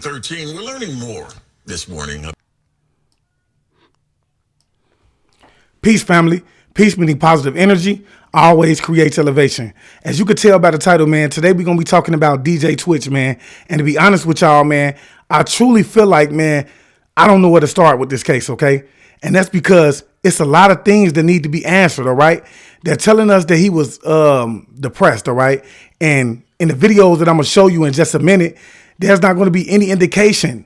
13. We're learning more this morning. Peace, family. Peace meaning positive energy always creates elevation. As you could tell by the title, man, today we're going to be talking about DJ Twitch, man. And to be honest with y'all, man, I truly feel like, man, I don't know where to start with this case, okay? And that's because it's a lot of things that need to be answered, all right? They're telling us that he was depressed, all right? And in the videos that I'm going to show you in just a minute, there's not going to be any indication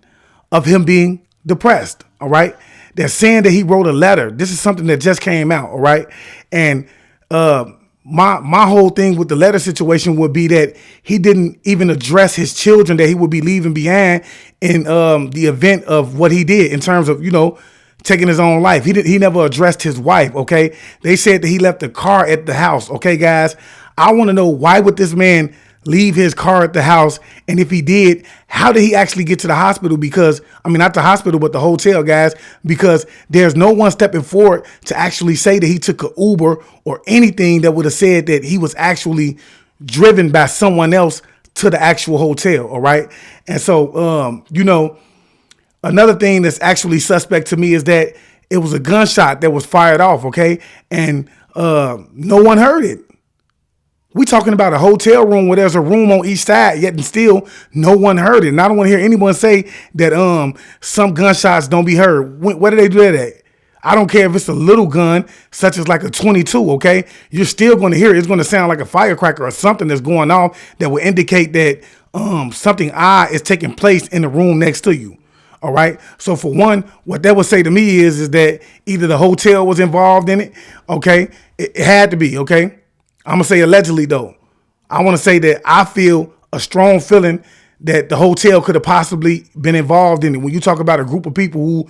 of him being depressed, all right? They're saying that he wrote a letter. This is something that just came out, all right? And my whole thing with the letter situation would be that he didn't even address his children that he would be leaving behind in the event of what he did in terms of, you know, taking his own life. He never addressed his wife, okay? They said that he left the car at the house, okay, guys? I want to know, why would this man leave his car at the house? And if he did, how did he actually get to the hospital? Because, I mean, not the hospital, but the hotel, guys, because there's no one stepping forward to actually say that he took an Uber or anything that would have said that he was actually driven by someone else to the actual hotel. All right. And so, you know, another thing that's actually suspect to me is that it was a gunshot that was fired off. OK. And no one heard it. We talking about a hotel room where there's a room on each side, yet and still no one heard it. And I don't want to hear anyone say that some gunshots don't be heard. Where do they do that at? I don't care if it's a little gun, such as like a 22, okay? You're still going to hear it. It's going to sound like a firecracker or something that's going off that will indicate that something odd is taking place in the room next to you. All right. So for one, what that would say to me is that either the hotel was involved in it. Okay. It had to be. Okay. I'm going to say allegedly, though. I want to say that I feel a strong feeling that the hotel could have possibly been involved in it. When you talk about a group of people who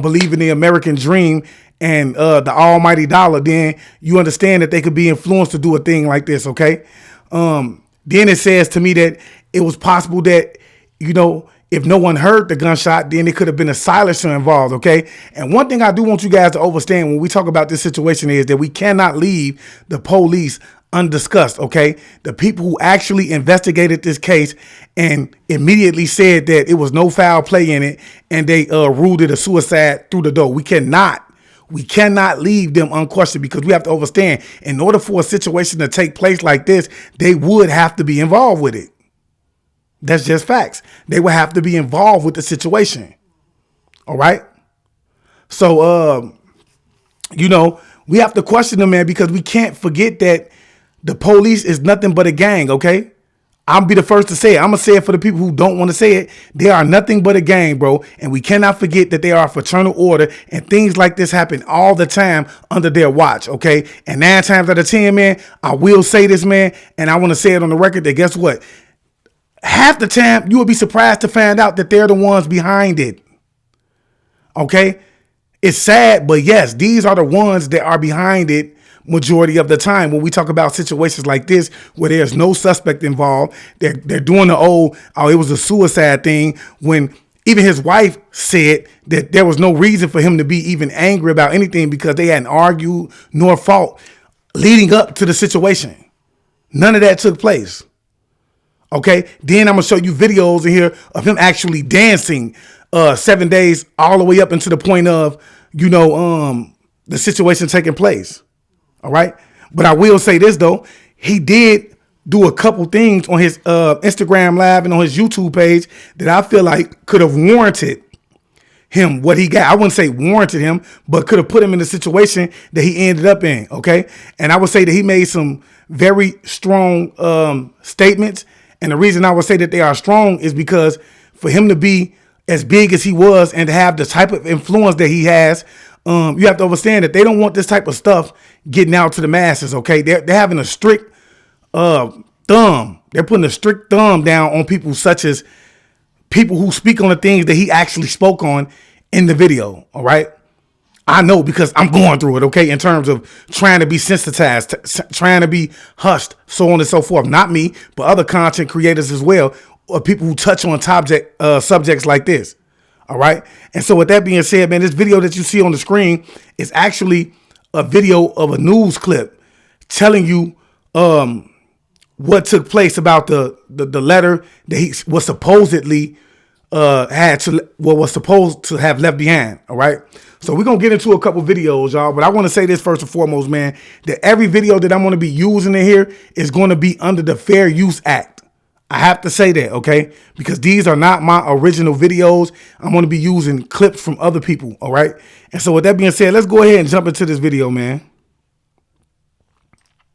believe in the American dream and the almighty dollar, then you understand that they could be influenced to do a thing like this, okay? Then it says to me that it was possible that, you know, if no one heard the gunshot, then it could have been a silencer involved, okay? And one thing I do want you guys to understand when we talk about this situation is that we cannot leave the police undiscussed, okay? The people who actually investigated this case and immediately said that it was no foul play in it and they ruled it a suicide through the door. We cannot leave them unquestioned, because we have to understand, in order for a situation to take place like this, they would have to be involved with it. That's just facts. They will have to be involved with the situation. All right. So, you know, we have to question them, man, because we can't forget that the police is nothing but a gang. OK, I'll be the first to say it. I'm going to say it for the people who don't want to say it. They are nothing but a gang, bro. And we cannot forget that they are a fraternal order, and things like this happen all the time under their watch. OK, and 9 times out of 10, man, I will say this, man, and I want to say it on the record that guess what? Half the time, you will be surprised to find out that they're the ones behind it. Okay? It's sad, but yes, these are the ones that are behind it majority of the time. When we talk about situations like this, where there's no suspect involved, they're doing the old, oh, it was a suicide thing, when even his wife said that there was no reason for him to be even angry about anything because they hadn't argued nor fought leading up to the situation. None of that took place. Okay, then I'm gonna show you videos in here of him actually dancing 7 days all the way up into the point of, you know, the situation taking place. All right. But I will say this, though. He did do a couple things on his Instagram live and on his YouTube page that I feel like could have warranted him what he got. I wouldn't say warranted him, but could have put him in the situation that he ended up in. OK, and I would say that he made some very strong statements. And the reason I would say that they are strong is because for him to be as big as he was and to have the type of influence that he has, you have to understand that they don't want this type of stuff getting out to the masses. OK, they're having a strict thumb. They're putting a strict thumb down on people such as people who speak on the things that he actually spoke on in the video. All right. I know because I'm going through it, okay, in terms of trying to be sensitized, trying to be hushed, so on and so forth. Not me, but other content creators as well, or people who touch on subjects like this. All right. And so with that being said, man, this video that you see on the screen is actually a video of a news clip telling you what took place about the letter that he was supposedly was supposed to have left behind. All right. So we're going to get into a couple videos, y'all. But I want to say this first and foremost, man, that every video that I'm going to be using in here is going to be under the Fair Use Act. I have to say that, okay? Because these are not my original videos. I'm going to be using clips from other people, all right? And so with that being said, let's go ahead and jump into this video, man.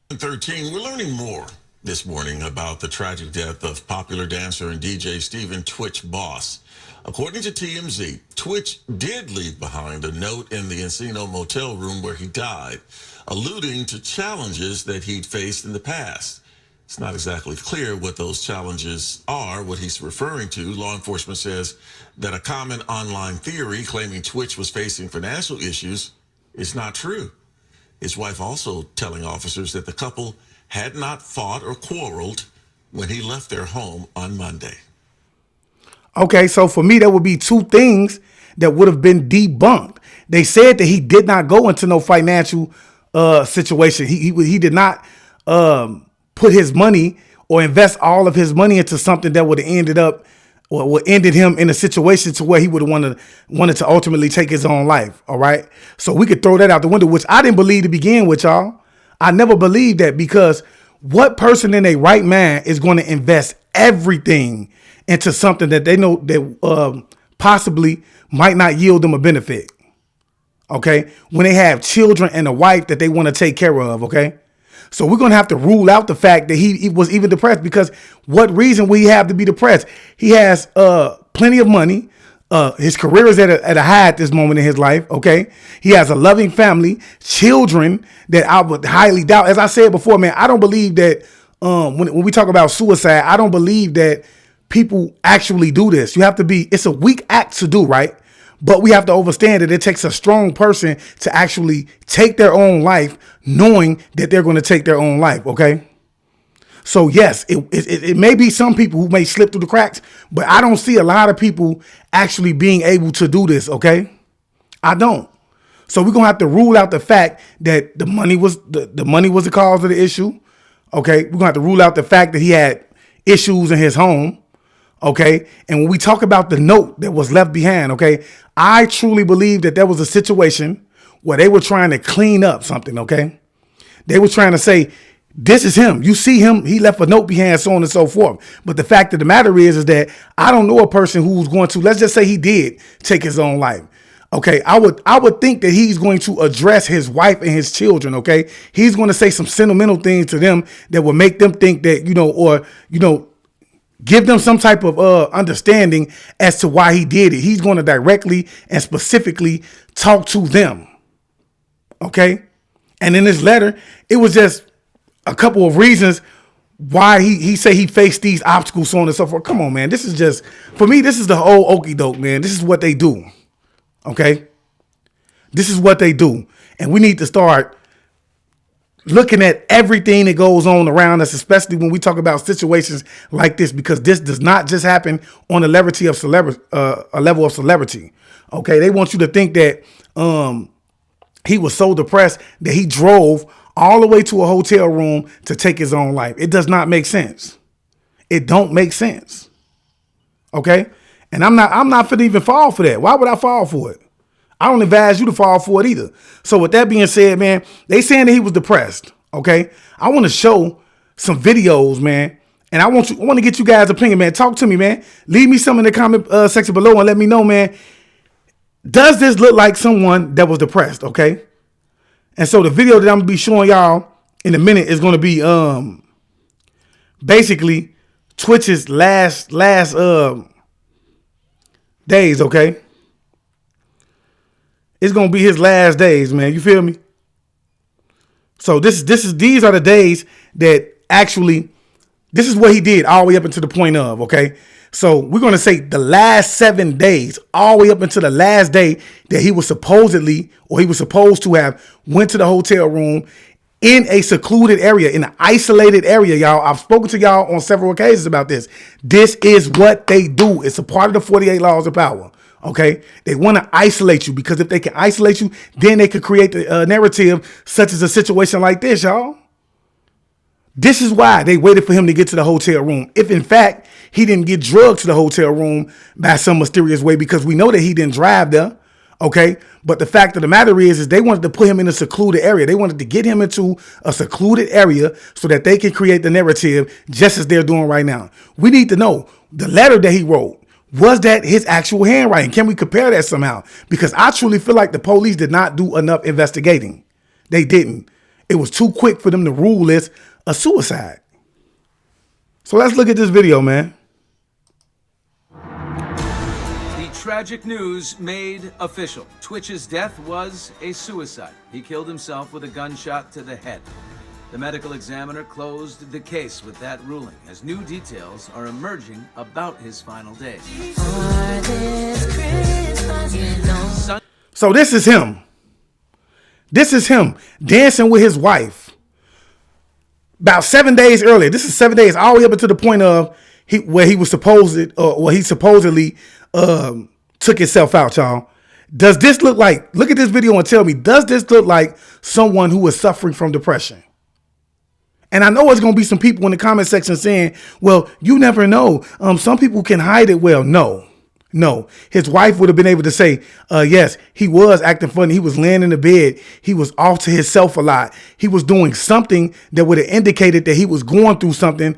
13, we're learning more this morning about the tragic death of popular dancer and DJ Stephen Twitch Boss. According to TMZ, Twitch did leave behind a note in the Encino motel room where he died, alluding to challenges that he'd faced in the past. It's not exactly clear what those challenges are, what he's referring to. Law enforcement says that a common online theory claiming Twitch was facing financial issues is not true. His wife also telling officers that the couple had not fought or quarreled when he left their home on Monday. Okay, so for me, there would be two things that would have been debunked. They said that he did not go into no financial situation. He did not put his money or invest all of his money into something that would have ended up or would ended him in a situation to where he would have wanted to ultimately take his own life. All right. So we could throw that out the window, which I didn't believe to begin with, y'all. I never believed that, because what person in a right mind is going to invest everything into something that they know that possibly might not yield them a benefit? Okay. When they have children and a wife that they want to take care of. Okay. So we're going to have to rule out the fact that he was even depressed, because what reason would he have to be depressed? He has plenty of money. His career is at a high at this moment in his life. OK, he has a loving family, children that I would highly doubt. As I said before, man, I don't believe that when we talk about suicide, I don't believe that people actually do this. You have to be, it's a weak act to do, right? But we have to understand that it takes a strong person to actually take their own life, knowing that they're going to take their own life. OK, so yes, it may be some people who may slip through the cracks, but I don't see a lot of people actually being able to do this. OK, I don't. So we're going to have to rule out the fact that the money was the cause of the issue. OK, we're going to have to rule out the fact that he had issues in his home. OK, and when we talk about the note that was left behind, OK, I truly believe that there was a situation where they were trying to clean up something. OK, they were trying to say, this is him. You see him. He left a note behind, so on and so forth. But the fact of the matter is that I don't know a person who's going to, let's just say he did take his own life. OK, I would think that he's going to address his wife and his children. OK, he's going to say some sentimental things to them that will make them think that, give them some type of understanding as to why he did it. He's going to directly and specifically talk to them. OK, and in his letter, it was just a couple of reasons why he say he faced these obstacles, so on and so forth. Come on, man. This is just, for me, this is the whole okie doke, man. This is what they do. OK, this is what they do. And we need to start looking at everything that goes on around us, especially when we talk about situations like this, because this does not just happen on a level of celebrity. OK, they want you to think that he was so depressed that he drove all the way to a hotel room to take his own life. It does not make sense. It don't make sense. OK, and I'm not finna even fall for that. Why would I fall for it? I don't advise you to fall for it either. So with that being said, man, they saying that he was depressed. OK, I want to show some videos, man. And I want to get you guys' opinion, man. Talk to me, man. Leave me some in the comment section below and let me know, man. Does this look like someone that was depressed? OK, and so the video that I'm going to be showing y'all in a minute is going to be basically Twitch's last days. OK, it's going to be his last days, man. You feel me? So these are the days that actually, this is what he did all the way up until the point of, okay? So we're going to say the last 7 days, all the way up until the last day that he was supposed to have went to the hotel room in a secluded area, in an isolated area, y'all. I've spoken to y'all on several occasions about this. This is what they do. It's a part of the 48 laws of power. Okay, they want to isolate you, because if they can isolate you, then they could create the narrative such as a situation like this, y'all. This is why they waited for him to get to the hotel room. If in fact he didn't get drugged to the hotel room by some mysterious way, because we know that he didn't drive there. Okay. But the fact of the matter is they wanted to put him in a secluded area. They wanted to get him into a secluded area so that they can create the narrative just as they're doing right now. We need to know the letter that he wrote. Was that his actual handwriting? Can we compare that somehow? Because I truly feel like the police did not do enough investigating. They didn't. It was too quick for them to rule this a suicide. So let's look at this video, man. The tragic news made official. Twitch's death was a suicide. He killed himself with a gunshot to the head. The medical examiner closed the case with that ruling, as new details are emerging about his final days. So this is him. This is him dancing with his wife. About 7 days earlier. This is 7 days, all the way up to the point of where he supposedly took himself out, y'all. Does this look like, look at this video and tell me, does this look like someone who is suffering from depression? And I know it's going to be some people in the comment section saying, well, you never know. Some people can hide it well. No. His wife would have been able to say, yes, he was acting funny. He was laying in the bed. He was off to himself a lot. He was doing something that would have indicated that he was going through something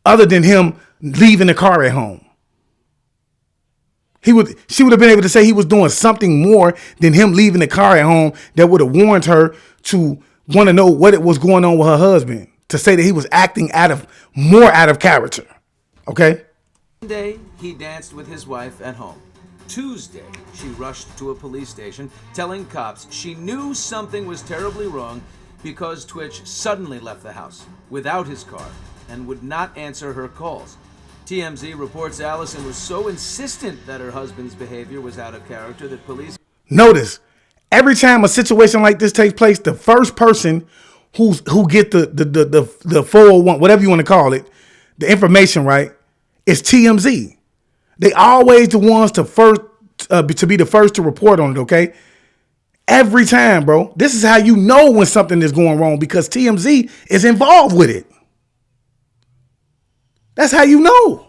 other than him leaving the car at home. She would have been able to say he was doing something more than him leaving the car at home that would have warned her to want to know what it was going on with her husband, to say that he was acting more out of character. Okay. Monday, he danced with his wife at home. Tuesday, she rushed to a police station, telling cops she knew something was terribly wrong because Twitch suddenly left the house without his car and would not answer her calls. TMZ reports Allison was so insistent that her husband's behavior was out of character that police... Notice, every time a situation like this takes place, the first person who get the 401, whatever you want to call it, the information, right, is TMZ. They always the ones to be the first to report on it, okay? Every time, bro. This is how you know when something is going wrong, because TMZ is involved with it. That's how you know.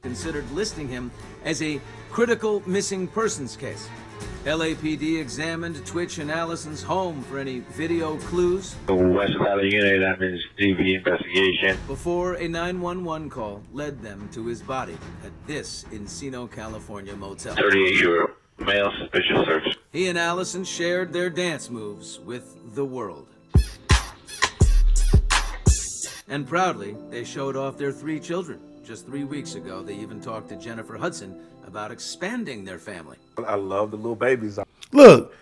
Considered listing him as a critical missing persons case. LAPD examined Twitch and Allison's home for any video clues. West Valley Unit, I'm in DV investigation. Before a 911 call led them to his body at this Encino, California motel. 38-year-old male, suspicious search. He and Allison shared their dance moves with the world. And proudly, they showed off their 3 children. Just 3 weeks ago, they even talked to Jennifer Hudson about expanding their family. I love the little babies. Look,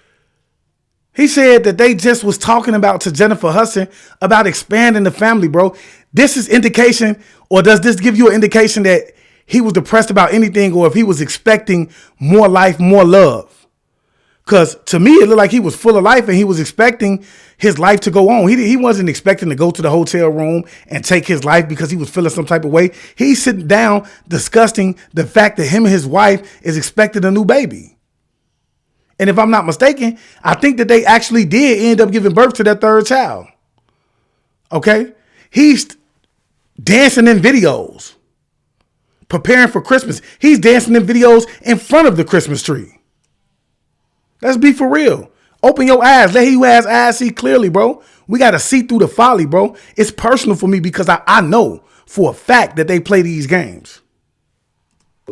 he said that they just was talking about to Jennifer Hudson about expanding the family, bro. This is indication, or does this give you an indication that he was depressed about anything, or if he was expecting more life, more love? Because to me, it looked like he was full of life and he was expecting his life to go on. He wasn't expecting to go to the hotel room and take his life because he was feeling some type of way. He's sitting down discussing the fact that him and his wife is expecting a new baby. And if I'm not mistaken, I think that they actually did end up giving birth to their 3rd child. Okay? He's dancing in videos, preparing for Christmas. He's dancing in videos in front of the Christmas tree. Let's be for real. Open your eyes. Let he who has eyes see clearly, bro. We got to see through the folly, bro. It's personal for me because I know for a fact that they play these games.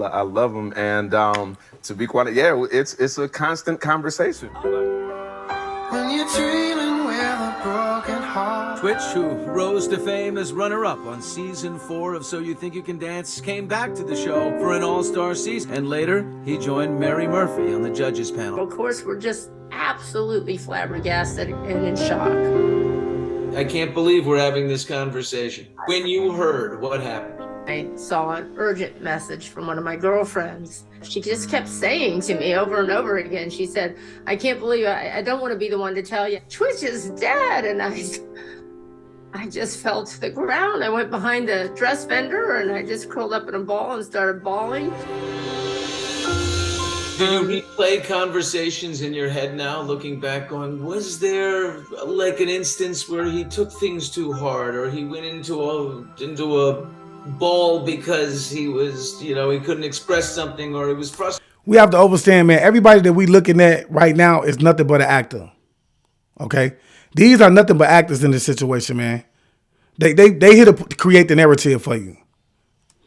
I love them, and to be quite, yeah, it's a constant conversation. When you're dreaming with a broken heart. Twitch, who rose to fame as runner-up on season 4 of So You Think You Can Dance, came back to the show for an all-star season. And later, he joined Mary Murphy on the judges panel. Of course, we're just absolutely flabbergasted and in shock. I can't believe we're having this conversation. When you heard what happened. I saw an urgent message from one of my girlfriends. She just kept saying to me over and over again, she said, I can't believe, I don't want to be the one to tell you, Twitch is dead. And I just fell to the ground. I went behind the dress vendor and I just curled up in a ball and started bawling. Do you replay conversations in your head now, looking back, going, was there like an instance where he took things too hard, or he went into a ball because he was, he couldn't express something, or he was frustrated? We have to understand, man, everybody that we looking at right now is nothing but an actor. Okay? These are nothing but actors in this situation, man. They here to create the narrative for you.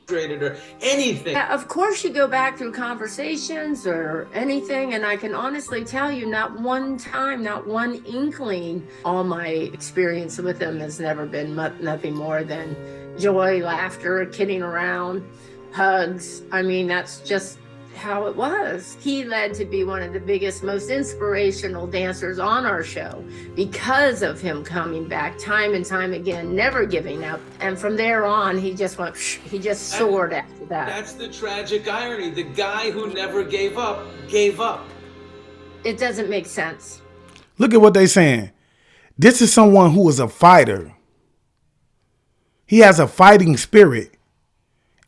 Or anything. Yeah, of course, you go back through conversations or anything, and I can honestly tell you, not one time, not one inkling. All my experience with him has never been nothing more than joy, laughter, kidding around, hugs. I mean, that's just how it was. He led to be one of the biggest, most inspirational dancers on our show because of him coming back time and time again, never giving up. And from there on, he just went, he just soared after that. That's the tragic irony. The guy who never gave up, gave up. It doesn't make sense. Look at what they're saying. This is someone who is a fighter. He has a fighting spirit.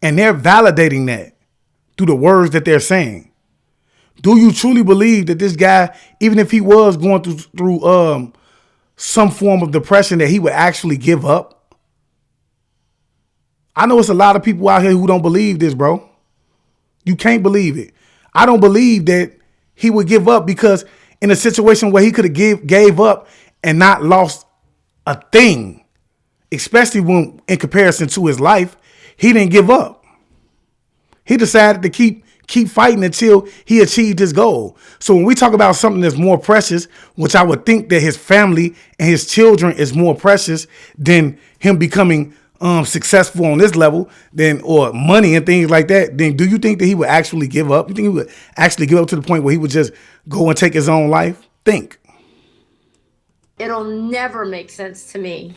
And they're validating that through the words that they're saying. Do you truly believe that this guy, even if he was going through some form of depression, that he would actually give up? I know it's a lot of people out here who don't believe this, bro. You can't believe it. I don't believe that he would give up, because in a situation where he could have gave up and not lost a thing, especially when in comparison to his life, he didn't give up. He decided to keep fighting until he achieved his goal. So when we talk about something that's more precious, which I would think that his family and his children is more precious than him becoming successful on this level, or money and things like that, then do you think that he would actually give up? You think he would actually give up to the point where he would just go and take his own life? Think. It'll never make sense to me.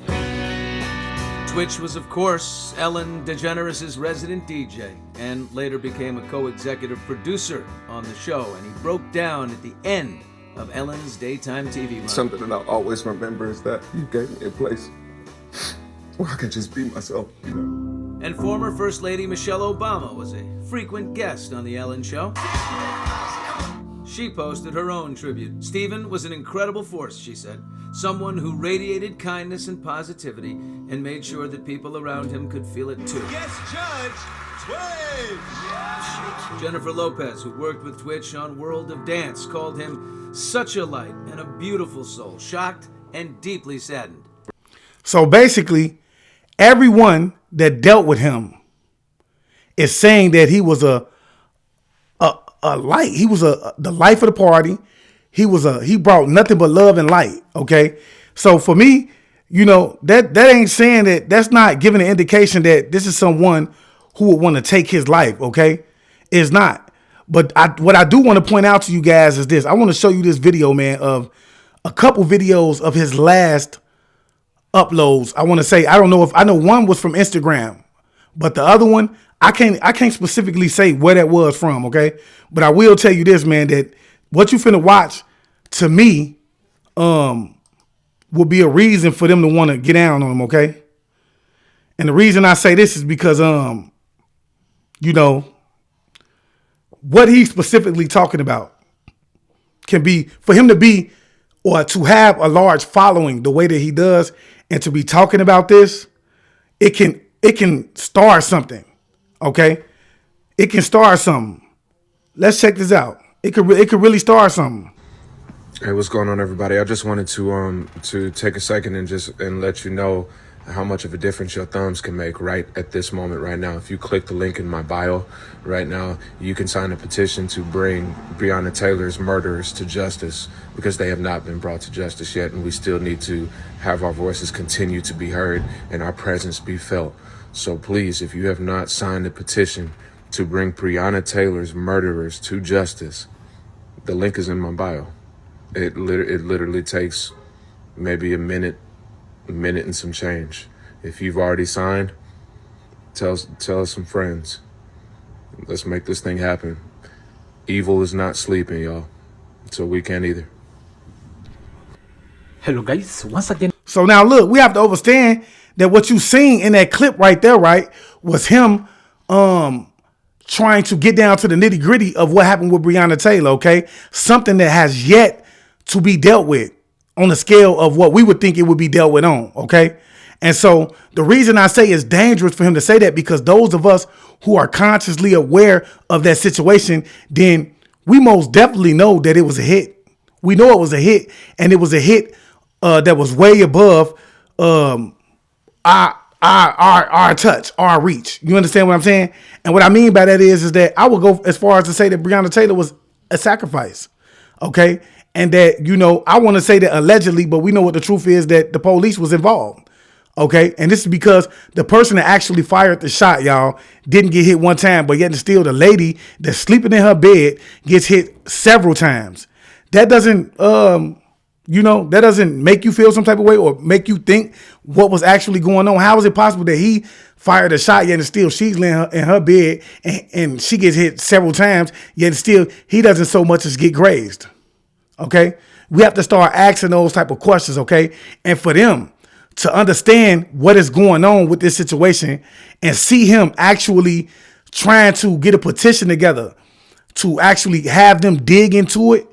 Twitch was, of course, Ellen DeGeneres' resident DJ, and later became a co-executive producer on the show, and he broke down at the end of Ellen's daytime TV run. Something that I'll always remember is that you gave me a place where I can just be myself, And former First Lady Michelle Obama was a frequent guest on The Ellen Show. She posted her own tribute. Stephen was an incredible force, she said. Someone who radiated kindness and positivity and made sure that people around him could feel it too. Yes, Judge Twitch! Jennifer Lopez, who worked with Twitch on World of Dance, called him such a light and a beautiful soul, shocked and deeply saddened. So basically, everyone that dealt with him is saying that he was a light. He was the life of the party. He brought nothing but love and light. Okay. So for me, that ain't saying that's not giving an indication that this is someone who would want to take his life. Okay. It's not. But what I do want to point out to you guys is this. I want to show you this video, man, of a couple videos of his last uploads. I want to say, I know one was from Instagram, but the other one, I can't specifically say where that was from, okay? But I will tell you this, man, that what you finna watch, to me, will be a reason for them to want to get down on him, okay? And the reason I say this is because, what he's specifically talking about can be, for him to be, or to have a large following the way that he does, and to be talking about this, it can start something. Okay, it can start something. Let's check this out. It could really start something. Hey, what's going on, everybody? I just wanted to take a second and let you know how much of a difference your thumbs can make right at this moment, right now. If you click the link in my bio right now, you can sign a petition to bring Breonna Taylor's murderers to justice, because they have not been brought to justice yet, and we still need to have our voices continue to be heard and our presence be felt. So please, if you have not signed a petition to bring Breonna Taylor's murderers to justice, the link is in my bio. It literally takes maybe a minute and some change. If you've already signed, tell some friends. Let's make this thing happen. Evil is not sleeping, y'all. So we can't either. Hello guys, once again. So now look, we have to understand that what you seen in that clip right there, right, was him trying to get down to the nitty gritty of what happened with Breonna Taylor, okay? Something that has yet to be dealt with on the scale of what we would think it would be dealt with on, okay? And so the reason I say it's dangerous for him to say that, because those of us who are consciously aware of that situation, then we most definitely know that it was a hit. We know it was a hit, and it was a hit that was way above our touch, our reach. You understand what I'm saying? And what I mean by that is that I would go as far as to say that Breonna Taylor was a sacrifice, okay? And that, you know, I want to say that allegedly, but we know what the truth is, that the police was involved, okay? And this is because the person that actually fired the shot, y'all, didn't get hit one time, but yet still the lady that's sleeping in her bed gets hit several times. That doesn't, you know, that doesn't make you feel some type of way or make you think what was actually going on. How is it possible that he fired a shot, yet still she's laying in her bed and she gets hit several times, yet still he doesn't so much as get grazed? Okay, we have to start asking those type of questions, okay? And for them to understand what is going on with this situation and see him actually trying to get a petition together to actually have them dig into it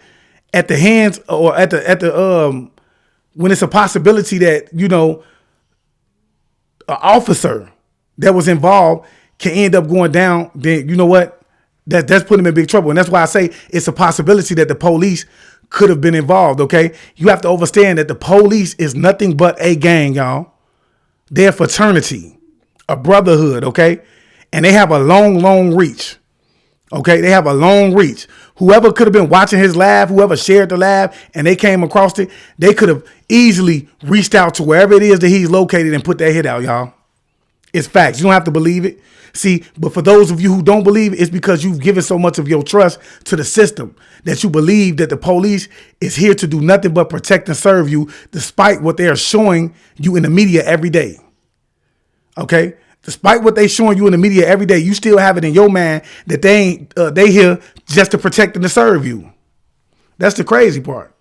at the hands or at the when it's a possibility that, you know, an officer that was involved can end up going down, then you know what? That's putting him in big trouble. And that's why I say it's a possibility that the police could have been involved, okay? You have to understand that the police is nothing but a gang, y'all. They're a fraternity, a brotherhood, okay? And they have a long, long reach, okay? They have a long reach. Whoever could have been watching his live, whoever shared the live, and they came across it, they could have easily reached out to wherever it is that he's located and put that hit out, y'all. It's facts. You don't have to believe it. See, but for those of you who don't believe it, it's because you've given so much of your trust to the system that you believe that the police is here to do nothing but protect and serve you, despite what they are showing you in the media every day. Okay? Despite what they showing you in the media every day, you still have it in your mind that they here just to protect and to serve you. That's the crazy part.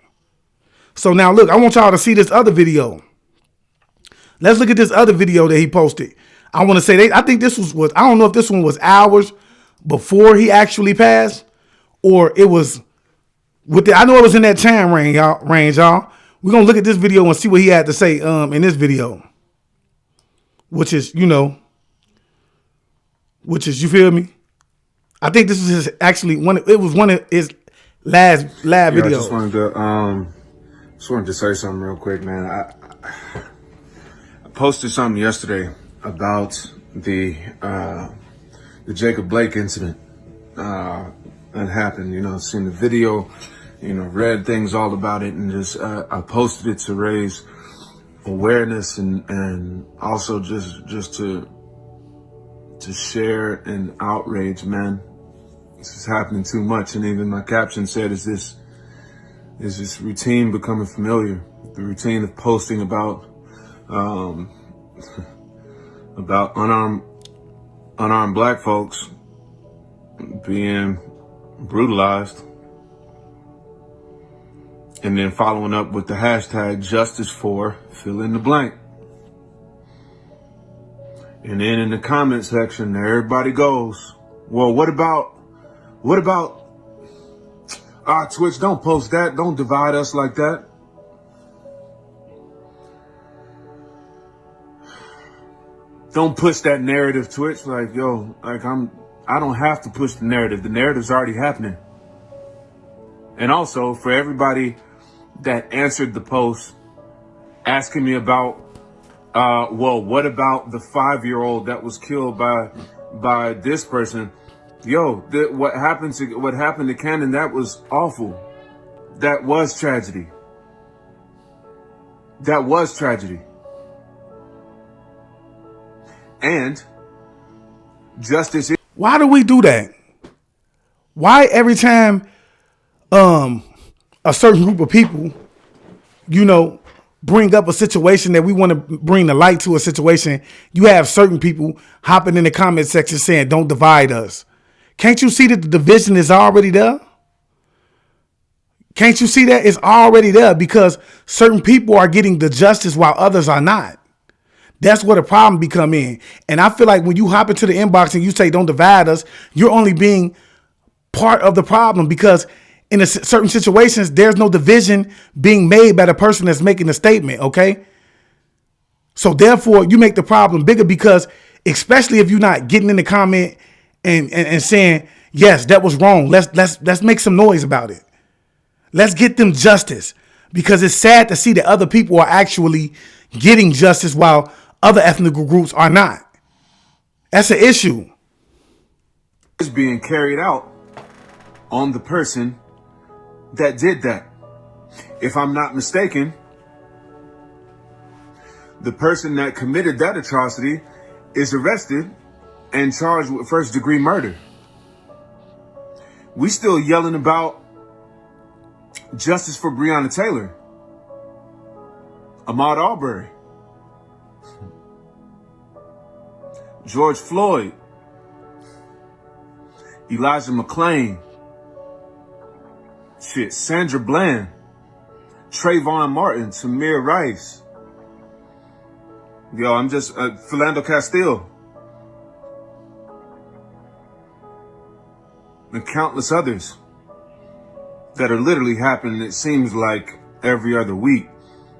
So now look, I want y'all to see this other video. Let's look at this other video that he posted. I want to say I think this was I don't know if this one was hours before he actually passed, or it was I know it was in that time range, y'all. We're gonna look at this video and see what he had to say in this video. Which is, you feel me? I think this is actually one of his last live videos. I just wanted to say something real quick, man. I posted something yesterday about the Jacob Blake incident that happened. Seen the video, read things all about it, and just I posted it to raise awareness and also just to share an outrage, man. This is happening too much, and even my caption said, "Is this routine becoming familiar? The routine of posting about unarmed black folks being brutalized, and then following up with the hashtag justice for fill in the blank. And then in the comment section, there everybody goes, well, what about Twitch, don't post that, don't divide us like that. Don't push that narrative, Twitch. Like, yo, I don't have to push the narrative. The narrative's already happening. And also, for everybody that answered the post asking me about, well, what about the 5-year-old that was killed by this person? Yo, what happened to Cannon, that was awful. That was tragedy. That was tragedy. And justice is— Why do we do that? Why every time a certain group of people, bring up a situation that we want to bring the light to a situation, you have certain people hopping in the comment section saying, don't divide us. Can't you see that the division is already there? Can't you see that it's already there because certain people are getting the justice while others are not? That's where the problem become in. And I feel like when you hop into the inbox and you say don't divide us, you're only being part of the problem, because in certain situations, there's no division being made by the person that's making the statement, okay? So therefore, you make the problem bigger, because especially if you're not getting in the comment and saying, yes, that was wrong. Let's make some noise about it. Let's get them justice, because it's sad to see that other people are actually getting justice while other ethnic groups are not. That's an issue. Is being carried out on the person that did that. If I'm not mistaken, the person that committed that atrocity is arrested and charged with first-degree murder. We still yelling about justice for Breonna Taylor, Ahmaud Arbery, George Floyd, Elijah McClain, Sandra Bland, Trayvon Martin, Tamir Rice. Yo, I'm just Philando Castile, and countless others that are literally happening, it seems like, every other week.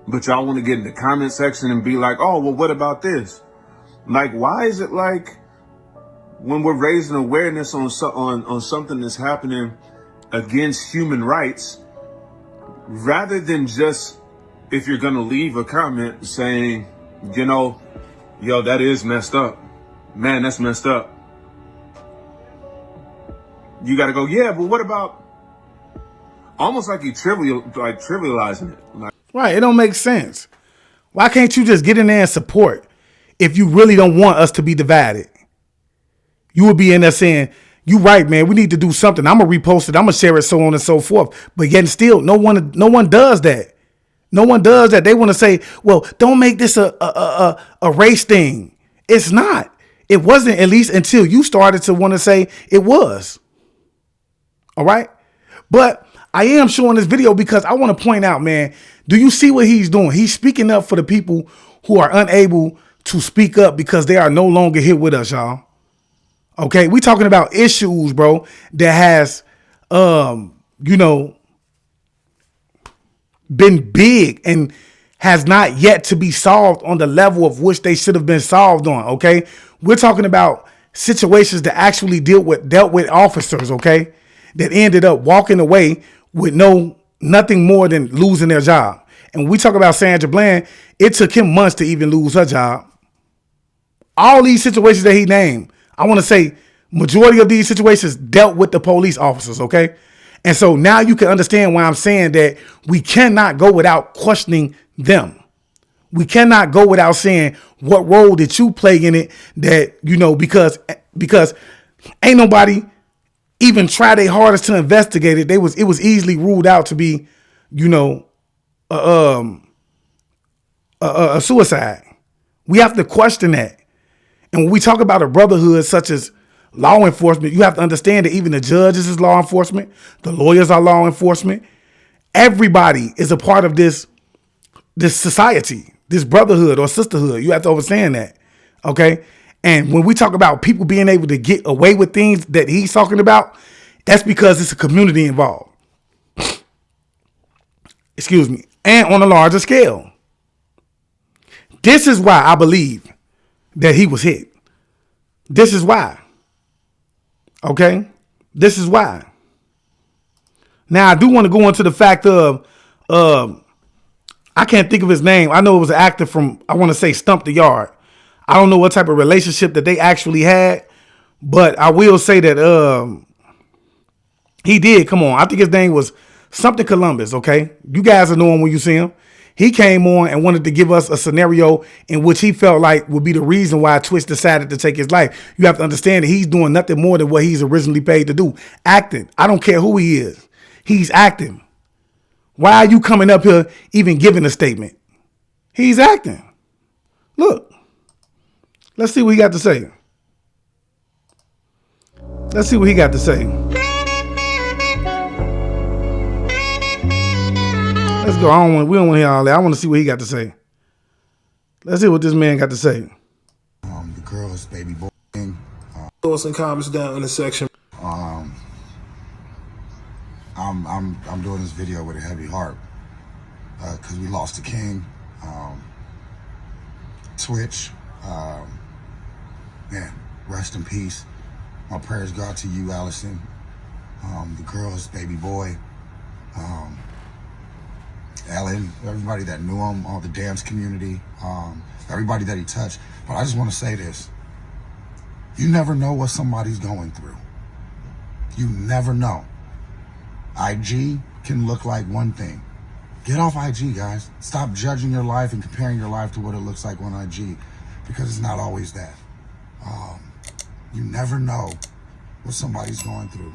But y'all want to get in the comment section and be like, oh, well, what about this? Like, why is it like when we're raising awareness on something that's happening against human rights, rather than just, if you're going to leave a comment saying, you know, yo, that is messed up. Man, that's messed up. You got to go, yeah, but what about, almost like you trivializing it. Like, right, it don't make sense. Why can't you just get in there and support if you really don't want us to be divided? You would be in there saying, you right, man, we need to do something. I'm going to repost it. I'm going to share it, so on and so forth. But yet still, no one does that. No one does that. They want to say, well, don't make this a race thing. It's not. It wasn't, at least until you started to want to say it was. All right? But I am showing this video because I want to point out, man, do you see what he's doing? He's speaking up for the people who are unable to speak up because they are no longer here with us, y'all. Okay, we talking about issues, bro, that has, been big and has not yet to be solved on the level of which they should have been solved on. Okay, we're talking about situations that actually dealt with officers, okay, that ended up walking away with nothing more than losing their job. And when we talk about Sandra Bland, it took him months to even lose her job. All these situations that he named, I want to say majority of these situations dealt with the police officers, okay? And so now you can understand why I'm saying that we cannot go without questioning them. We cannot go without saying, what role did you play in it? That, because ain't nobody even tried their hardest to investigate it. It was easily ruled out to be, a suicide. We have to question that. And when we talk about a brotherhood such as law enforcement, you have to understand that even the judges is law enforcement, the lawyers are law enforcement. Everybody is a part of this society, this brotherhood or sisterhood. You have to understand that, okay? And when we talk about people being able to get away with things that he's talking about, that's because it's a community involved. Excuse me. And on a larger scale. This is why I believe that he was hit. This is why. Okay? This is why. Now, I do want to go into the fact of, I can't think of his name. I know it was an actor from, I want to say, Stump the Yard. I don't know what type of relationship that they actually had, but I will say that he did. Come on. I think his name was something Columbus, okay? You guys will know him when you see him. He came on and wanted to give us a scenario in which he felt like would be the reason why Twitch decided to take his life. You have to understand that he's doing nothing more than what he's originally paid to do. Acting. I don't care who he is. He's acting. Why are you coming up here even giving a statement? He's acting. Look. Let's see what he got to say. Let's see what he got to say. Let's go. We don't want to hear all that. I want to see what he got to say. Let's see what this man got to say. The girl is baby boy. Throw some comments down in the section. I'm doing this video with a heavy heart because we lost the king. Twitch, man, rest in peace. My prayers go out to you, Allison. The girls, baby boy, Ellen, everybody that knew him, all the dance community, everybody that he touched. But I just want to say this. You never know what somebody's going through. You never know. IG can look like one thing. Get off IG, guys. Stop judging your life and comparing your life to what it looks like on IG, because it's not always that. You never know what somebody's going through.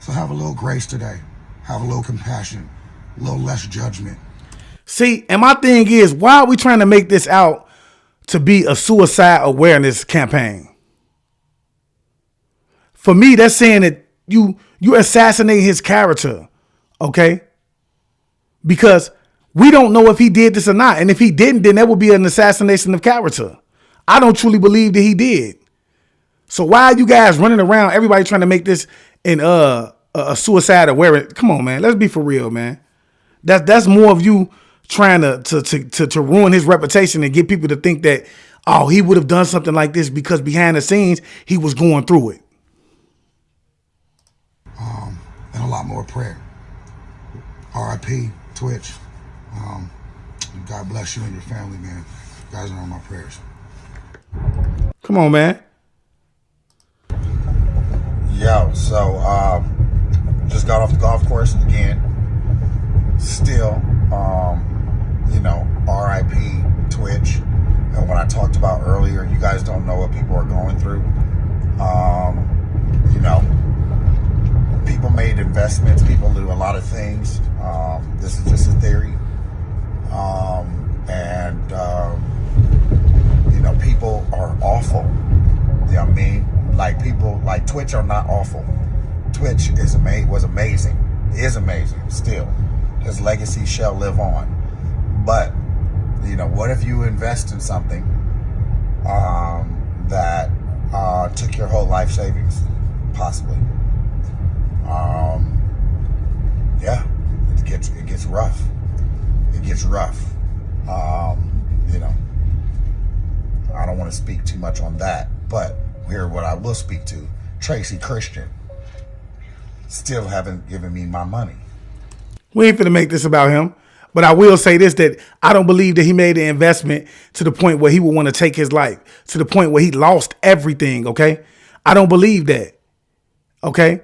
So have a little grace today. Have a little compassion, a little less judgment. See, and my thing is, why are we trying to make this out to be a suicide awareness campaign? For me, that's saying that you assassinate his character, okay? Because we don't know if he did this or not. And if he didn't, then that would be an assassination of character. I don't truly believe that he did. So why are you guys running around, everybody trying to make this a suicide awareness? Come on, man. Let's be for real, man. That's more of you trying to ruin his reputation and get people to think that, oh, he would have done something like this because behind the scenes, he was going through it. And a lot more prayer. RIP, Twitch. God bless you and your family, man. You guys are on my prayers. Come on, man. Yo, so just got off the golf course again. Still, RIP Twitch. And what I talked about earlier, you guys don't know what people are going through. People made investments. People do a lot of things. This is just a theory. People are awful. You know what I mean? Like, people like Twitch are not awful. Twitch was amazing. Is amazing still. His legacy shall live on. But, what if you invest in something that took your whole life savings? Possibly. It gets rough. It gets rough. I don't want to speak too much on that, but here what I will speak to, Tracy Christian still haven't given me my money. We ain't finna make this about him, but I will say this, that I don't believe that he made an investment to the point where he would want to take his life, to the point where he lost everything, okay? I don't believe that, okay?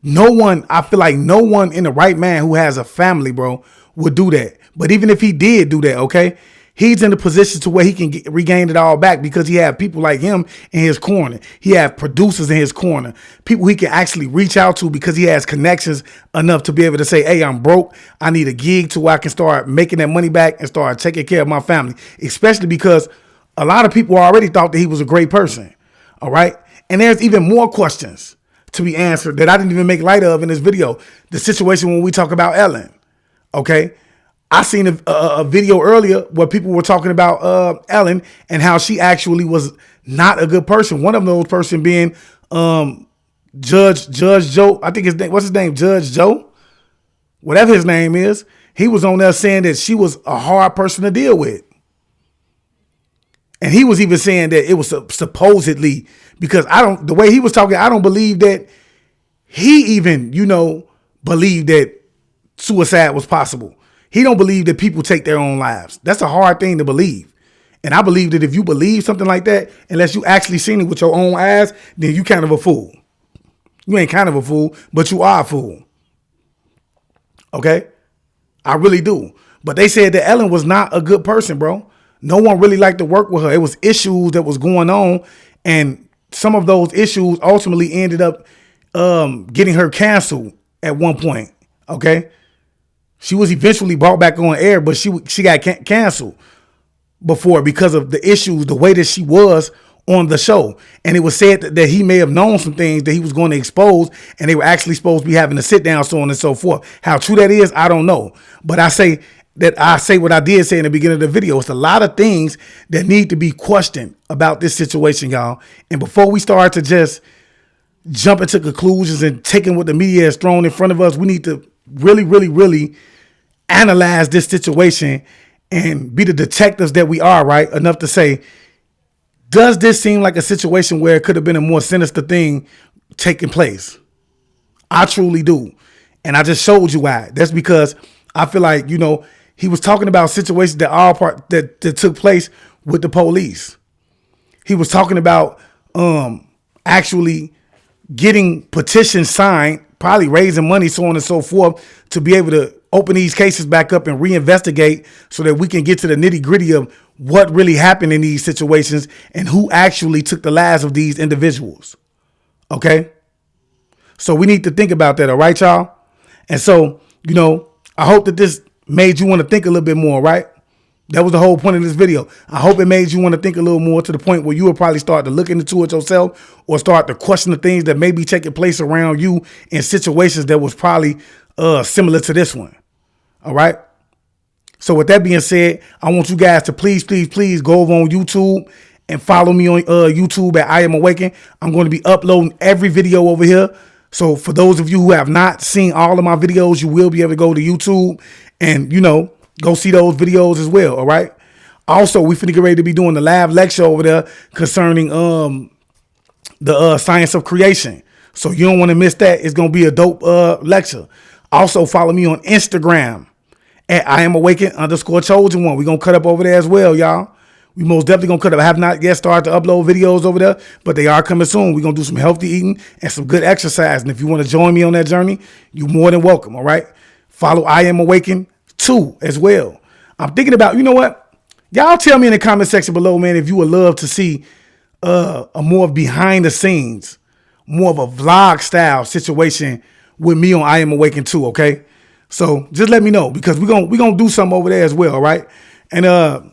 I feel like no one in the right man who has a family, bro, would do that. But even if he did do that, okay, he's in a position to where he can regain it all back because he have people like him in his corner. He have producers in his corner, people he can actually reach out to because he has connections enough to be able to say, hey, I'm broke. I need a gig to where I can start making that money back and start taking care of my family, especially because a lot of people already thought that he was a great person. All right. And there's even more questions to be answered that I didn't even make light of in this video. The situation when we talk about Ellen. Okay. I seen a video earlier where people were talking about Ellen and how she actually was not a good person. One of those person being Judge Joe. I think what's his name? Judge Joe? Whatever his name is. He was on there saying that she was a hard person to deal with. And he was even saying that it was supposedly, because the way he was talking, I don't believe that he even, believed that suicide was possible. He don't believe that people take their own lives. That's a hard thing to believe. And I believe that if you believe something like that, unless you actually seen it with your own eyes, then you kind of a fool. You ain't kind of a fool, but you are a fool. Okay? I really do. But they said that Ellen was not a good person, bro. No one really liked to work with her. It was issues that was going on. And some of those issues ultimately ended up getting her canceled at one point. Okay? She was eventually brought back on air, but she got canceled before because of the issues, the way that she was on the show. And it was said that he may have known some things that he was going to expose, and they were actually supposed to be having a sit down, so on and so forth. How true that is, I don't know. But I say that I say what I did say in the beginning of the video. It's a lot of things that need to be questioned about this situation, y'all. And before we start to just jump into conclusions and taking what the media has thrown in front of us, we need to really analyze this situation and be the detectives that we are, right? Enough to say, does this seem like a situation where it could have been a more sinister thing taking place? I truly do. And I just showed you why. That's because I feel like, he was talking about situations that took place with the police. He was talking about actually getting petitions signed, probably raising money, so on and so forth, to be able to open these cases back up and reinvestigate so that we can get to the nitty gritty of what really happened in these situations and who actually took the lives of these individuals. Okay? So we need to think about that, all right, y'all? And so, I hope that this made you want to think a little bit more, right? That was the whole point of this video. I hope it made you want to think a little more to the point where you will probably start to look into it yourself or start to question the things that may be taking place around you in situations that was probably similar to this one. All right. So with that being said, I want you guys to please go over on YouTube and follow me on YouTube at I Am Awakend. I'm going to be uploading every video over here. So for those of you who have not seen all of my videos, you will be able to go to YouTube and, go see those videos as well. All right. Also, we finna get ready to be doing the live lecture over there concerning the science of creation. So you don't want to miss that. It's going to be a dope lecture. Also, follow me on Instagram at I Am Awakend _chosen one. We're going to cut up over there as well, y'all. We most definitely going to cut up. I have not yet started to upload videos over there, but they are coming soon. We're going to do some healthy eating and some good exercise. And if you want to join me on that journey, you're more than welcome. All right. Follow I Am Awakend 2 as well. I'm thinking about, you know what? Y'all tell me in the comment section below, man, if you would love to see a more behind the scenes, more of a vlog style situation with me on I Am Awakend 2, okay? So just let me know because we're gonna do something over there as well, all right? And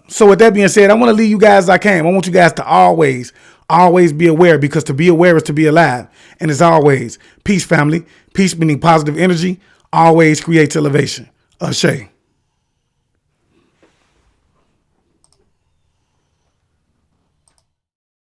so with that being said, I want to leave you guys as I can. I want you guys to always be aware, because to be aware is to be alive. And as always, peace, family. Peace meaning positive energy always creates elevation. Ashay.